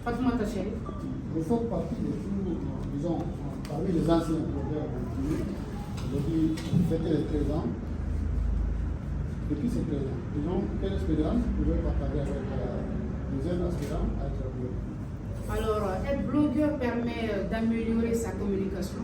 Fatoumata Chéri. Vous faites partie de tous, disons, parmi les anciens blogueurs aujourd'hui, vous fêtez les 13 ans. Depuis ces 13 ans, disons, quelle expérience vous pouvez partager avec les jeunes aspirants à être blogueurs? Alors, être blogueur permet d'améliorer sa communication,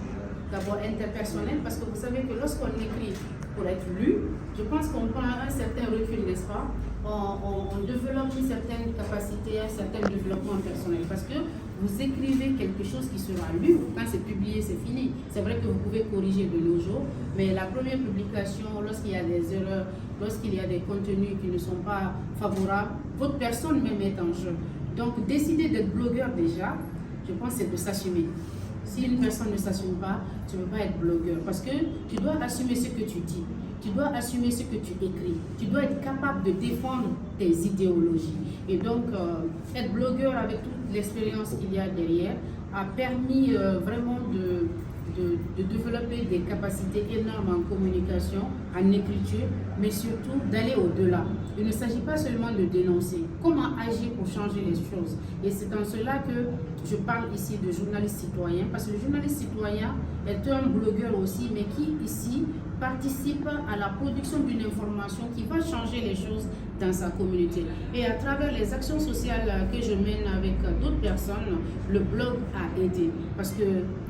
d'abord interpersonnelle, parce que vous savez que lorsqu'on écrit pour être lu, je pense qu'on prend un certain recul, n'est-ce pas? On développe une certaine capacité, un certain développement personnel, parce que vous écrivez quelque chose qui sera lu, quand c'est publié, c'est fini. C'est vrai que vous pouvez corriger de nos jours, mais la première publication, lorsqu'il y a des erreurs, lorsqu'il y a des contenus qui ne sont pas favorables, votre personne même est en jeu. Donc, décider d'être blogueur déjà, je pense, c'est de s'assumer. Si une personne ne s'assume pas, tu ne peux pas être blogueur, parce que tu dois assumer ce que tu dis. Tu dois assumer ce que tu écris. Tu dois être capable de défendre tes idéologies. Et donc, être blogueur avec toute l'expérience qu'il y a derrière a permis vraiment de développer des capacités énormes en communication, en écriture, mais surtout d'aller au-delà. Il ne s'agit pas seulement de dénoncer. Comment agir pour changer les choses? Et c'est en cela que je parle ici de journaliste citoyen, parce que le journaliste citoyen est un blogueur aussi, mais qui ici participe à la production d'une information qui va changer les choses dans sa communauté. Et à travers les actions sociales que je mène avec d'autres personnes, le blog a aidé. Parce que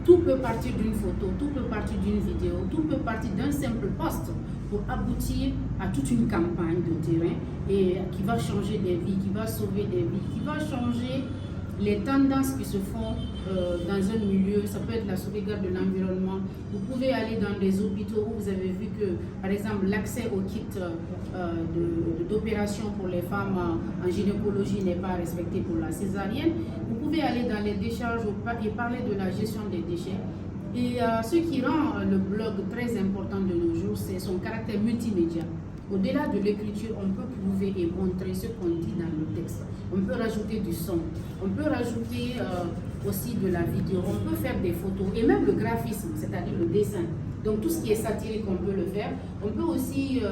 tout peut partir d'une photo, tout peut partir d'une vidéo, tout peut partir d'un simple post pour aboutir à toute une campagne de terrain et qui va changer des vies, qui va sauver des vies, qui va changer les tendances qui se font dans un milieu. Ça peut être la sauvegarde de l'environnement. Vous pouvez aller dans des hôpitaux où vous avez vu que, par exemple, l'accès aux kits d'opération pour les femmes en gynécologie n'est pas respecté pour la césarienne. Vous pouvez aller dans les décharges et parler de la gestion des déchets. Et ce qui rend le blog très important de nos jours, c'est son caractère multimédia. Au-delà de l'écriture, on peut prouver et montrer ce qu'on dit dans le texte. On peut rajouter du son, on peut rajouter aussi de la vidéo, on peut faire des photos et même le graphisme, c'est-à-dire le dessin. Donc tout ce qui est satirique, on peut le faire. On peut aussi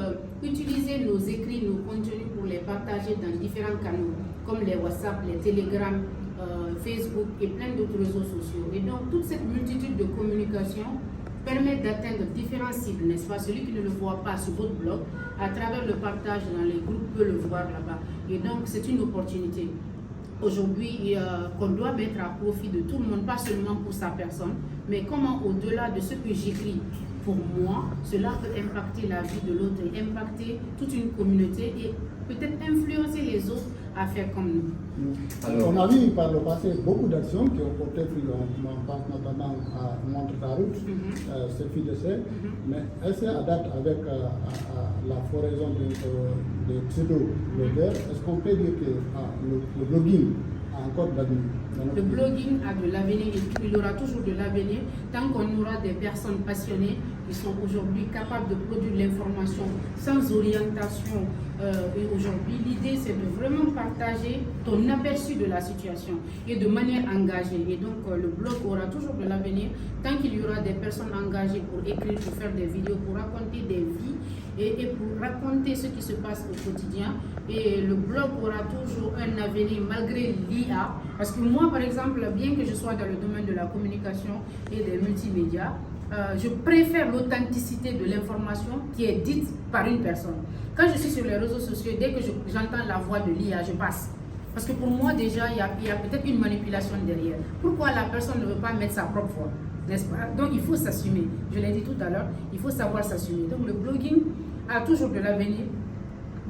utiliser nos écrits, nos contenus pour les partager dans différents canaux, comme les WhatsApp, les Telegram, Facebook et plein d'autres réseaux sociaux. Et donc toute cette multitude de communication permet d'atteindre différents cibles, n'est-ce pas? Celui qui ne le voit pas sur votre blog, à travers le partage dans les groupes, peut le voir là-bas. Et donc, c'est une opportunité aujourd'hui qu'on doit mettre à profit de tout le monde, pas seulement pour sa personne, mais comment au-delà de ce que j'écris pour moi, cela peut impacter la vie de l'autre et impacter toute une communauté et peut-être influencer les autres à faire comme nous. Alors, on a vu par le passé beaucoup d'actions qui ont porté fruit. On pense notamment à Montre ta route, Selfie d'essai, mais est-ce qu'à date avec la floraison des pseudo-blogueurs, est-ce qu'on peut dire que le blogging a encore d'avenir? Le blogging a de l'avenir et il aura toujours de l'avenir tant qu'on aura des personnes passionnées qui sont aujourd'hui capables de produire l'information sans orientation. Et aujourd'hui, l'idée c'est de vraiment partager ton aperçu de la situation et de manière engagée. Et donc le blog aura toujours de l'avenir tant qu'il y aura des personnes engagées pour écrire, pour faire des vidéos, pour raconter des vies et pour raconter ce qui se passe au quotidien. Et le blog aura toujours un avenir malgré l'IA. Parce que moi, par exemple, bien que je sois dans le domaine de la communication et des multimédias, je préfère l'authenticité de l'information qui est dite par une personne. Quand je suis sur les réseaux sociaux, dès que j'entends la voix de l'IA, je passe. Parce que pour moi, déjà, il y a peut-être une manipulation derrière. Pourquoi la personne ne veut pas mettre sa propre voix, n'est-ce pas? Donc, il faut s'assumer. Je l'ai dit tout à l'heure, il faut savoir s'assumer. Donc, le blogging a toujours de l'avenir.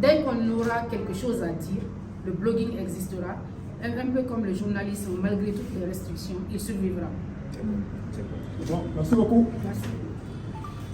Dès qu'on aura quelque chose à dire, le blogging existera. Un peu comme le journalisme, malgré toutes les restrictions, il survivra. Bon, merci beaucoup. Merci.